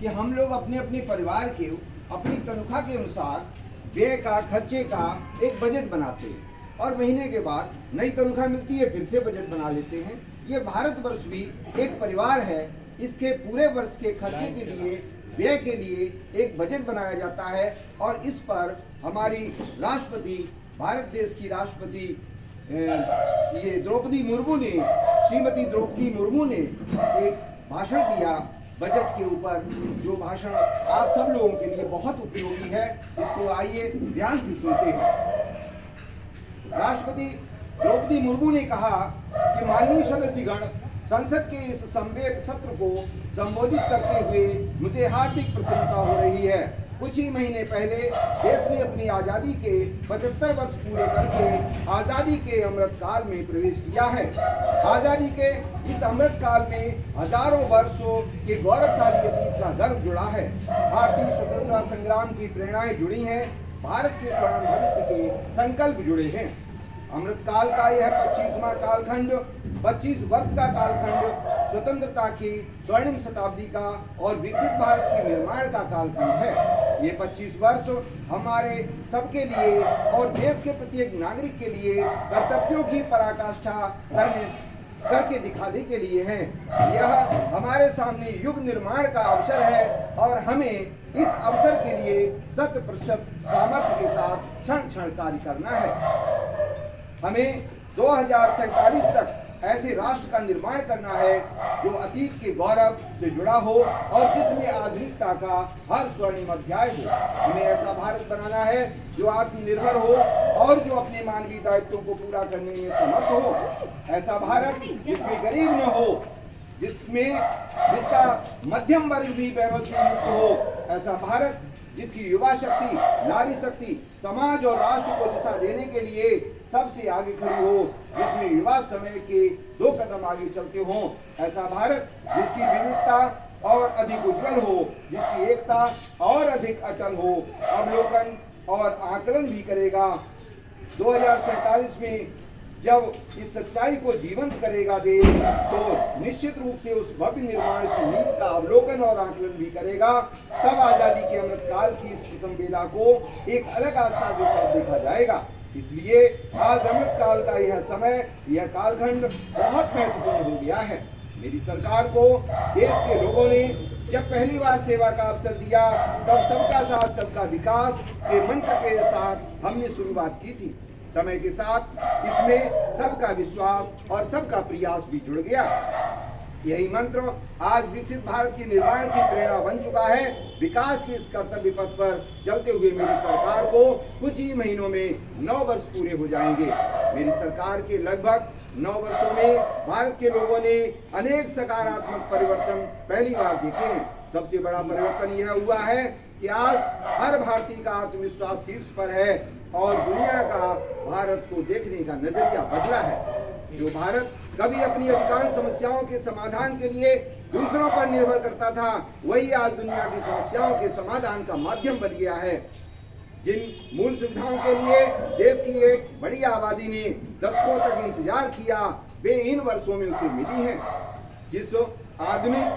कि हम लोग अपने अपने परिवार के अपनी तनख्वाह के अनुसार व्यय का, खर्चे का एक बजट बनाते हैं और महीने के बाद नई तनख्वाह मिलती है, फिर से बजट बना लेते हैं। ये भारतवर्ष भी एक परिवार है, इसके पूरे वर्ष के खर्चे के लिए, व्यय के लिए एक बजट बनाया जाता है और इस पर हमारी राष्ट्रपति, भारत देश की राष्ट्रपति ये द्रौपदी मुर्मू ने, श्रीमती द्रौपदी मुर्मू ने एक भाषण दिया बजट के ऊपर, जो भाषण आप सब लोगों के लिए बहुत उपयोगी है। इसको आइए ध्यान से सुनते हैं। राष्ट्रपति द्रौपदी मुर्मू ने कहा कि माननीय सदस्यगण, संसद के इस संवेद सत्र को संबोधित करते हुए मुझे हार्दिक प्रसन्नता हो रही है। कुछ ही महीने पहले देश ने अपनी आज़ादी के 75 वर्ष पूरे करके आज़ादी के अमृत काल में प्रवेश किया है। आज़ादी के इस अमृत काल में हजारों वर्षों के गौरवशाली अतीत का गर्व जुड़ा है। भारतीय स्वतंत्रता संग्राम की प्रेरणाएं जुड़ी हैं, भारत के स्वर्ण भविष्य के संकल्प जुड़े हैं। अमृत काल का यह 25वां कालखंड, 25 वर्ष का कालखंड स्वतंत्रता की स्वर्णिम शताब्दी का और विकसित भारत के निर्माण का कालखंड है। ये 25 वर्ष हमारे सबके लिए और देश के प्रत्येक नागरिक के लिए कर्तव्यों की पराकाष्ठा करके दिखाने के लिए है। यह हमारे सामने युग निर्माण का अवसर है और हमें इस अवसर के लिए 100% सामर्थ्य के साथ क्षण क्षण कार्य करना है। हमें 2047 तक ऐसे राष्ट्र का निर्माण करना है जो अतीत के गौरव से जुड़ा हो और जिसमें आधुनिकता का हर स्वर्णिम अध्याय हो। हमें ऐसा भारत बनाना है जो आत्मनिर्भर हो और जो अपने मानवीय दायित्वों को पूरा करने में समर्थ हो। ऐसा भारत जिसमें गरीब न हो, जिसका मध्यम वर्ग भी वैभव से युक्त हो। ऐसा भारत जिसकी युवा शक्ति, नारी शक्ति समाज और राष्ट्र को दिशा देने के लिए सबसे आगे खड़ी हो, जिसमें युवा समय के 2 कदम आगे चलते हों। ऐसा भारत जिसकी विविधता और अधिक उज्जवल हो, जिसकी एकता और अधिक अटल हो, अवलोकन और आकलन भी करेगा। 2047 में जब इस सच्चाई को जीवंत करेगा देश, तो निश्चित रूप से उस भव्य निर्माण की नींव का अवलोकन और आकलन भी करेगा। तब आजादी के अमृत काल की इस प्रथम बेला को एक अलग आस्था के साथ देखा जाएगा। इसलिए आज अमृत काल का यह समय, यह कालखंड बहुत महत्वपूर्ण हो गया है। मेरी सरकार को देश के लोगों ने जब पहली बार सेवा का अवसर दिया, तब सबका साथ सबका विकास के मंत्र के साथ हमने शुरुआत की थी। समय के साथ इसमें सबका विश्वास और सबका प्रयास भी जुड़ गया। यही मंत्र आज विकसित भारत के निर्माण की प्रेरणा बन चुका है। विकास के इस कर्तव्य पथ पर चलते हुए मेरी सरकार को कुछ ही महीनों में 9 वर्ष पूरे हो जाएंगे। मेरी सरकार के लगभग 9 वर्षों में भारत के लोगों ने अनेक सकारात्मक परिवर्तन पहली बार देखे हैं। सबसे बड़ा परिवर्तन यह हुआ है कि आज हर भारतीय का आत्मविश्वास शीर्ष पर है और दुनिया का भारत को देखने का नजरिया बदला है। जो भारत कभी अपनी अधिकांश समस्याओं के समाधान के लिए दूसरों पर निर्भर करता था, वही आज दुनिया की समस्याओं के समाधान का माध्यम बन गया है। जिन मूल सुविधाओं के लिए देश की एक बड़ी आबादी ने दशकों तक इंतजार किया, वे इन वर्षों में उसे मिली हैं। जिस आधुनिक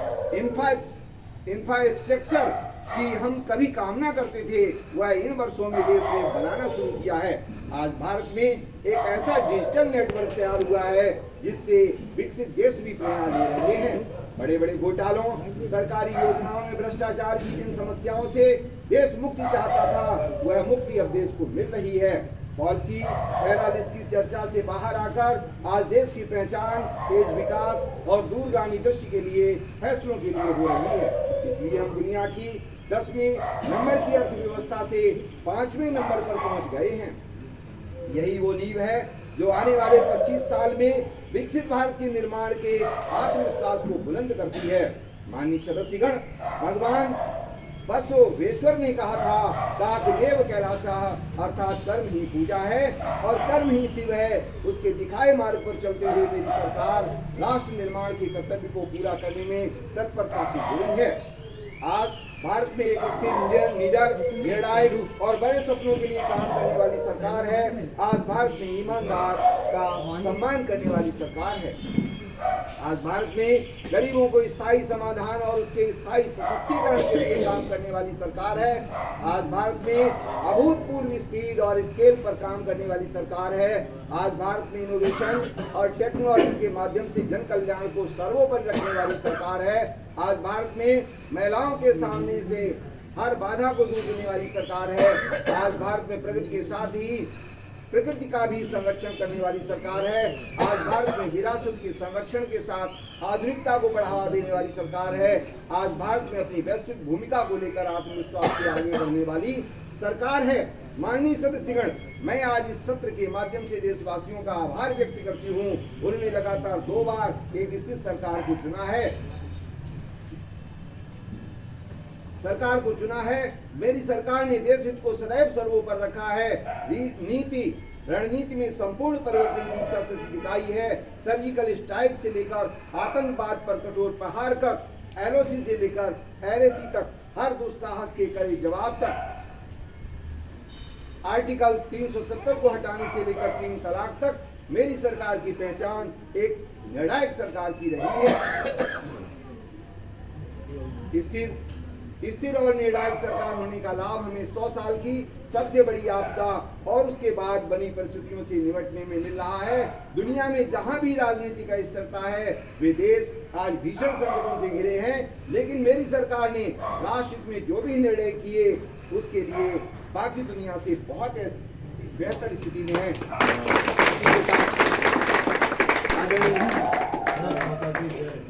इंफ्रास्ट्रक्चर की हम कभी कामना करते थे, वह इन वर्षों में देश ने बनाना शुरू किया है। आज भारत में एक ऐसा डिजिटल नेटवर्क तैयार हुआ है जिससे विकसित देश भी प्रेरणा ले रहे हैं। बड़े बड़े घोटालों, सरकारी योजनाओं में भ्रष्टाचार की जिन समस्याओं से देश मुक्ति चाहता था, वह मुक्ति अब देश को मिल रही है। पॉलिसी पैरालिसिस की चर्चा से बाहर आकर आज देश की पहचान तेज विकास और दूरगामी दृष्टि के लिए फैसलों के लिए हो रही है। इसलिए हम दुनिया की 10वें नंबर की अर्थव्यवस्था से 5वें नंबर पर पहुंच गए हैं। यही वो नींव है जो आने वाले 25 साल में विकसित भारत के निर्माण के आत्मविश्वास को बुलंद करती है। माननीय सदस्यगण, भगवान बसवेश्वर ने कहा था, काकदेव कैलाशः, अर्थात कर्म ही पूजा है और कर्म ही शिव है। उसके दिखाए मार्ग पर चलते हुए मेरी सरकार राष्ट्र निर्माण के कर्तव्य को पूरा करने में तत्परता से जुड़ी है। आज भारत में एक स्थिर, निडर, निर्णायक और बड़े सपनों के लिए काम करने वाली सरकार है। आज भारत में ईमानदार का सम्मान करने वाली सरकार है। आज भारत में गरीबों को स्थायी समाधान और उसके स्थायी सशक्तिकरण के लिए काम करने वाली सरकार है। आज भारत में अभूतपूर्व स्पीड और स्केल पर काम करने वाली सरकार है। आज भारत में इनोवेशन और टेक्नोलॉजी के माध्यम से जन कल्याण को सर्वोपरि रखने वाली सरकार है। आज भारत में महिलाओं के सामने से हर बाधा को दूर करने वाली सरकार है। आज भारत में प्रगति के साथ ही प्रकृति का भी संरक्षण करने वाली सरकार है। आज भारत में विरासत के संरक्षण के साथ आधुनिकता को बढ़ावा देने वाली सरकार है। आज भारत में अपनी वैश्विक भूमिका को लेकर आत्मविश्वास से आगे बढ़ने वाली सरकार है। माननीय सदस्यगण, मैं आज इस सत्र के माध्यम से देशवासियों का आभार व्यक्त करती हूँ। उन्होंने लगातार 2 बार एक स्थिर सरकार को चुना है। मेरी सरकार ने देश हित को सदैव सर्वोपरि रखा है। रणनीति में संपूर्ण परिवर्तन की इच्छा शक्ति दिखाई है। सर्जिकल स्ट्राइक से लेकर आतंकवाद पर कठोर प्रहार तक, LOC से लेकर LAC तक, हर दुस्साहस के कड़े जवाब तक, आर्टिकल 370 को हटाने से लेकर 3 तलाक तक मेरी सरकार की पहचान एक निर्णायक सरकार की रही है। स्थिर और निर्णायक सरकार होने का लाभ हमें 100 साल की सबसे बड़ी आपदा और उसके बाद बनी परिस्थितियों से निपटने में मिल रहा है। दुनिया में जहां भी राजनीति का स्थिरता है, वे देश आज भीषण संकटों से घिरे हैं, लेकिन मेरी सरकार ने राष्ट्र हित में जो भी निर्णय किए उसके लिए बाकी दुनिया से बहुत बेहतर स्थिति में है।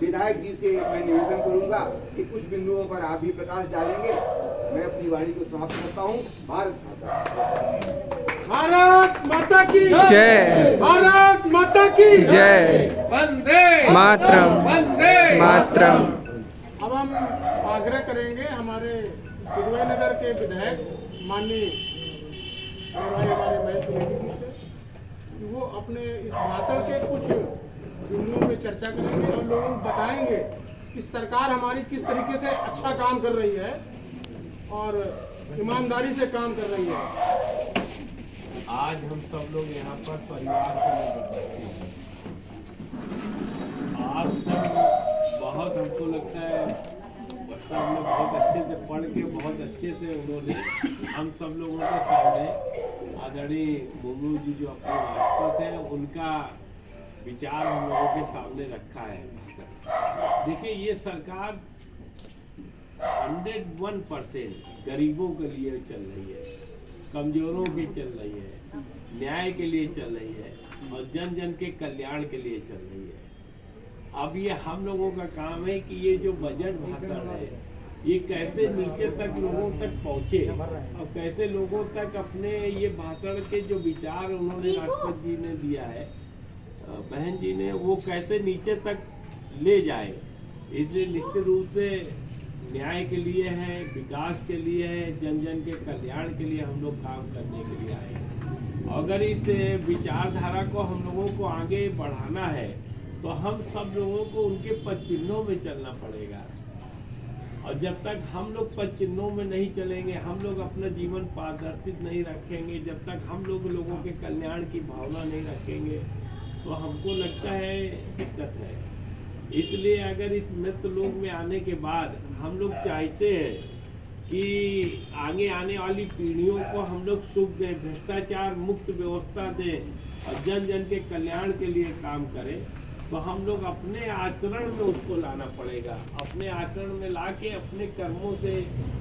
विधायक जी से मैं निवेदन करूंगा कि कुछ बिंदुओं पर आप भी प्रकाश डालेंगे। मैं अपनी वाणी को समाप्त करता हूं। भारत माता की जय। भारत माता की जय। वंदे मातरम। वंदे मातरम। अब हम आग्रह करेंगे हमारे नगर के विधायक माननीय हमारे महेश जी से कि वो अपने इस भाषण के कुछ बिंदुओं में चर्चा करेंगे और लोगों को बताएंगे कि सरकार हमारी किस तरीके से अच्छा काम कर रही है और ईमानदारी से काम कर रही है। आज हम सब लोग यहाँ पर परिवार को लेकर आप सब बहुत, हमको लगता है बच्चा हम लोग बहुत अच्छे से पढ़ के बहुत अच्छे से उन्होंने हम सब लोगों के सामने आदरणीय मुर्मू जी जो अपने राष्ट्रपति हैं उनका विचार हम लोगों के सामने रखा है। देखिए, ये सरकार 101% गरीबों के लिए चल रही है, कमजोरों के चल रही है, न्याय के लिए चल रही है और जन जन के कल्याण के लिए चल रही है। अब ये हम लोगों का काम है कि ये जो बजट भाषण है ये कैसे नीचे तक लोगों तक पहुंचे और कैसे लोगों तक अपने ये भाषण के जो विचार उन्होंने राष्ट्रपति जी ने दिया है, बहन जी ने, वो कैसे नीचे तक ले जाए। इसलिए निश्चित रूप से न्याय के लिए है, विकास के लिए है, जन जन के कल्याण के लिए हम लोग काम करने के लिए आए। अगर इस विचारधारा को हम लोगों को आगे बढ़ाना है तो हम सब लोगों को उनके पद चिन्हों में चलना पड़ेगा। और जब तक हम लोग पद चिन्हों में नहीं चलेंगे, हम लोग अपना जीवन पारदर्शित नहीं रखेंगे, जब तक हम लोग लोगों के कल्याण की भावना नहीं रखेंगे तो हमको लगता है दिक्कत है। इसलिए अगर इस मृत लोक में आने के बाद हम लोग चाहते हैं कि आगे आने वाली पीढ़ियों को हम लोग सुख दें, भ्रष्टाचार मुक्त व्यवस्था दें और जन जन के कल्याण के लिए काम करें, तो हम लोग अपने आचरण में उसको लाना पड़ेगा। अपने आचरण में लाके अपने कर्मों से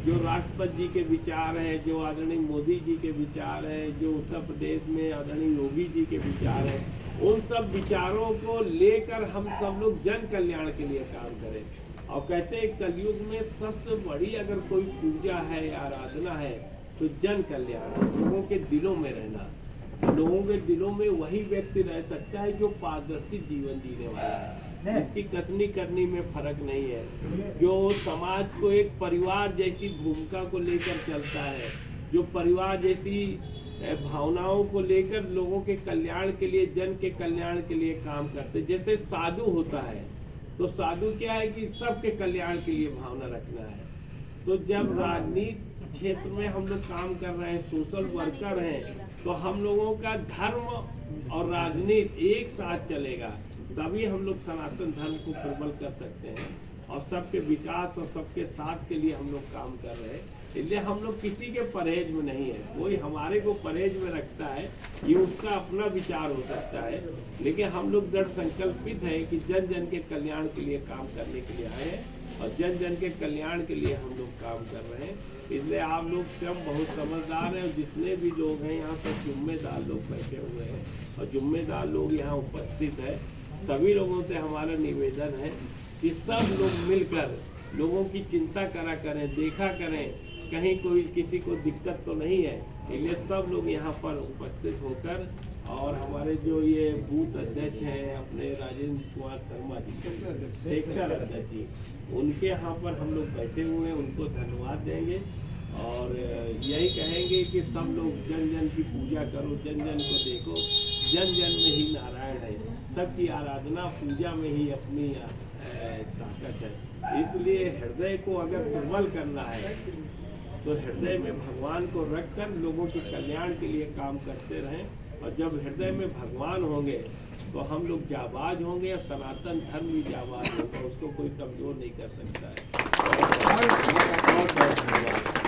जो राष्ट्रपति जी के विचार हैं, जो आदरणीय मोदी जी के विचार हैं, जो उत्तर प्रदेश में आदरणीय योगी जी के विचार हैं, उन सब विचारों को लेकर हम सब लोग जन कल्याण के लिए काम करें। और कहते हैं कलयुग में सबसे बड़ी अगर कोई पूजा है, आराधना है तो जन कल्याण, लोगों के दिलों में रहना। लोगों के दिलों में वही व्यक्ति रह सकता है जो पारदर्शी जीवन जीने वाला है, जिसकी कथनी करनी में फर्क नहीं है, जो समाज को एक परिवार जैसी भूमिका को लेकर चलता है, जो परिवार जैसी भावनाओं को लेकर लोगों के कल्याण के लिए, जन के कल्याण के लिए काम करते। जैसे साधु होता है तो साधु क्या है कि सबके कल्याण के लिए भावना रखना है। तो जब राजनीति क्षेत्र में हम लोग काम कर रहे हैं, सोशल वर्कर हैं, तो हम लोगों का धर्म और राजनीति एक साथ चलेगा। तभी हम लोग सनातन धर्म को प्रबल कर सकते हैं और सबके विकास और सबके साथ के लिए हम लोग काम कर रहे हैं। इसलिए हम लोग किसी के परहेज में नहीं है, कोई हमारे को परहेज में रखता है ये उसका अपना विचार हो सकता है, लेकिन हम लोग दृढ़ संकल्पित हैं कि जन जन के कल्याण के लिए काम करने के लिए आए हैं और जन जन के कल्याण के लिए हम लोग काम कर रहे हैं। इसलिए आप लोग स्वयं बहुत समझदार हैं और जितने भी लोग हैं यहाँ पर जिम्मेदार लोग बैठे हुए हैं और जिम्मेदार लोग यहाँ उपस्थित है। सभी लोगों से हमारा निवेदन है कि सब लोग मिलकर लोगों की चिंता करा करें, देखा करें कहीं कोई किसी को दिक्कत तो नहीं है। इसलिए सब लोग यहाँ पर उपस्थित होकर और हमारे जो ये बूथ अध्यक्ष हैं अपने राजेंद्र कुमार शर्मा जी, सेक्टर अध्यक्ष जी, उनके यहाँ पर हम लोग बैठे हुए हैं, उनको धन्यवाद देंगे और यही कहेंगे कि सब लोग जन जन की पूजा करो, जन जन को देखो, जन जन में ही नारायण है, सबकी आराधना पूजा में ही अपनी ताकत है। इसलिए हृदय को अगर प्रबल करना है तो हृदय में भगवान को रखकर लोगों के कल्याण के लिए काम करते रहें और जब हृदय में भगवान होंगे तो हम लोग जाबाज होंगे और सनातन धर्म भी जाबाज होगा, उसको कोई कमजोर नहीं कर सकता है।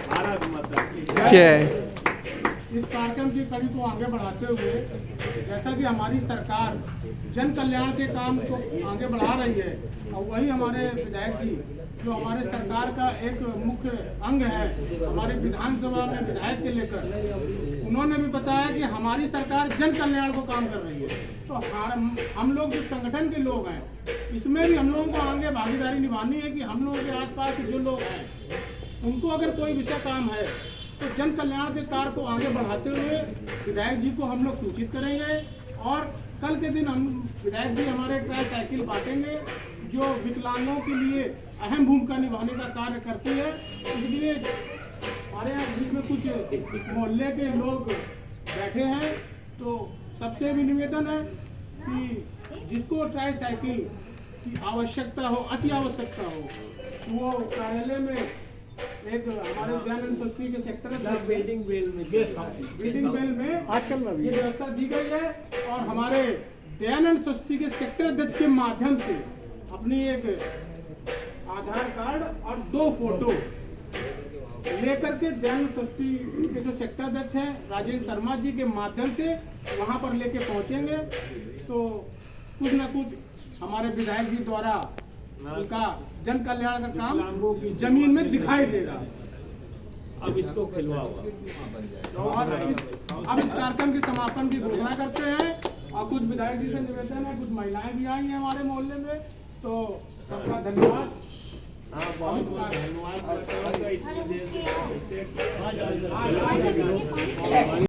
भारत माता की जय। इस कार्यक्रम की कड़ी को आगे बढ़ाते हुए जैसा कि हमारी सरकार जन कल्याण के काम को आगे बढ़ा रही है और वही हमारे विधायक जी जो हमारे सरकार का एक मुख्य अंग है, हमारी विधानसभा में विधायक के लेकर उन्होंने भी बताया कि हमारी सरकार जन कल्याण को काम कर रही है। तो हम लोग जो संगठन के लोग हैं इसमें भी हम लोगों को आगे भागीदारी निभानी है कि हम लोगों के आसपास के जो लोग हैं उनको अगर कोई विषय काम है तो जन कल्याण के कार्य को आगे बढ़ाते हुए विधायक जी को हम लोग सूचित करेंगे और कल के दिन हम विधायक जी हमारे ट्राईसाइकिल बांटेंगे जो विकलांगों के लिए अहम भूमिका निभाने का कार्य करती है। इसलिए हमारे यहाँ बीच में कुछ मोहल्ले के लोग बैठे हैं तो सबसे भी निवेदन है कि जिसको ट्राईसाइकिल की आवश्यकता हो, अति आवश्यकता हो, वो कार्यालय में एक हमारे दयानंद सोसाइटी के सेक्टर बिल्डिंग बेल में ये व्यवस्था दी गई है और हमारे दयानंद सोसाइटी के सेक्टर अध्यक्ष के माध्यम से अपनी एक आधार कार्ड और 2 फोटो लेकर के दयानंद सोसाइटी के जो सेक्टर अध्यक्ष हैं राजेंद्र शर्मा जी के माध्यम से वहां पर लेके पहुंचेंगे तो कुछ न कुछ हमारे विधायक जी द्वारा उनका जन कल्याण का काम जमीन में दिखाई देगा। अब इसको खिलवाओ और अब इस कार्यक्रम के समापन की घोषणा करते हैं और कुछ विधायक जी से निवेदन है, कुछ महिलाएं भी आई हैं हमारे मोहल्ले में, तो सबका धन्यवाद। हाँ, बहुत बहुत धन्यवाद।